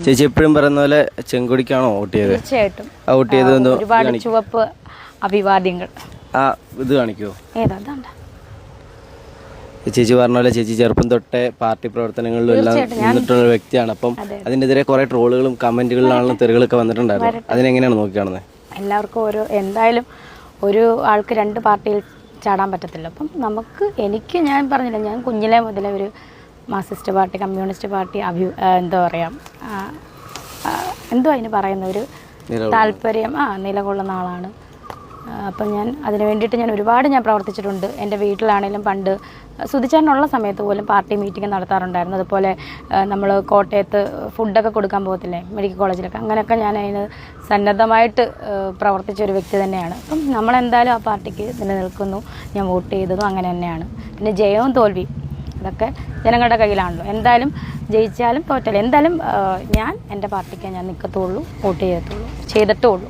ചേച്ചി എപ്പോഴും പറയുന്ന പോലെ ചെങ്കൊടിക്കാണോ വോട്ട് ചെയ്തത്? തീർച്ചയായിട്ടും. വോട്ട് ചെയ്തത് ഒരുപാട് ചുവപ്പ് അഭിവാദ്യങ്ങൾ. ഇത് കാണിക്കുമോ? ഏതാ ചേച്ചി പറഞ്ഞ പോലെ ചേച്ചി ചെറുപ്പം തൊട്ടേ പാർട്ടി പ്രവർത്തനങ്ങളിലും എല്ലാം നിന്നിട്ടുള്ള വ്യക്തിയാണ്. അപ്പം അതിനെതിരെ കുറെ ട്രോളുകളും കമന്റുകളിലാണെങ്കിലും തെറികളൊക്കെ വന്നിട്ടുണ്ടായിരുന്നു. അതിനെങ്ങനെയാണ് നോക്കിക്കാണുന്നത്? എല്ലാവർക്കും എന്തായാലും ഒരു ആൾക്ക് രണ്ട് പാർട്ടിയിൽ ചാടാൻ പറ്റത്തില്ല. അപ്പം എനിക്ക് ഞാൻ പറഞ്ഞില്ല, ഞാൻ കുഞ്ഞിലേ മുതലേ ഒരു മാർക്സിസ്റ്റ് പാർട്ടി, കമ്മ്യൂണിസ്റ്റ് പാർട്ടി എന്താ പറയുക, എന്തോ അതിന് പറയുന്ന ഒരു താല്പര്യം നിലകൊള്ളുന്ന ആളാണ്. അപ്പം ഞാൻ അതിന് വേണ്ടിയിട്ട് ഒരുപാട് പ്രവർത്തിച്ചിട്ടുണ്ട്. എൻ്റെ വീട്ടിലാണെങ്കിലും പണ്ട് സുധിച്ചാനുള്ള സമയത്ത് പോലും പാർട്ടി മീറ്റിംഗ് നടത്താറുണ്ടായിരുന്നു. അതുപോലെ നമ്മൾ കോട്ടയത്ത് ഫുഡൊക്കെ കൊടുക്കാൻ പോകത്തില്ലേ മെഡിക്കൽ കോളേജിലൊക്കെ, അങ്ങനെയൊക്കെ ഞാൻ അതിന് സന്നദ്ധമായിട്ട് പ്രവർത്തിച്ച ഒരു വ്യക്തി തന്നെയാണ്. അപ്പം നമ്മളെന്തായാലും ആ പാർട്ടിക്ക് നിലനിൽക്കുന്നു. ഞാൻ വോട്ട് ചെയ്തതും അങ്ങനെ തന്നെയാണ്. പിന്നെ ജയവും തോൽവിയും അതൊക്കെ ജനങ്ങളുടെ കയ്യിലാണല്ലോ. എന്തായാലും ജയിച്ചാലും തോറ്റാലും എന്തായാലും ഞാൻ എൻ്റെ പാർട്ടിക്ക് ഞാൻ നിൽക്കത്തുള്ളൂ, വോട്ട് ചെയ്തിട്ടുള്ളൂ.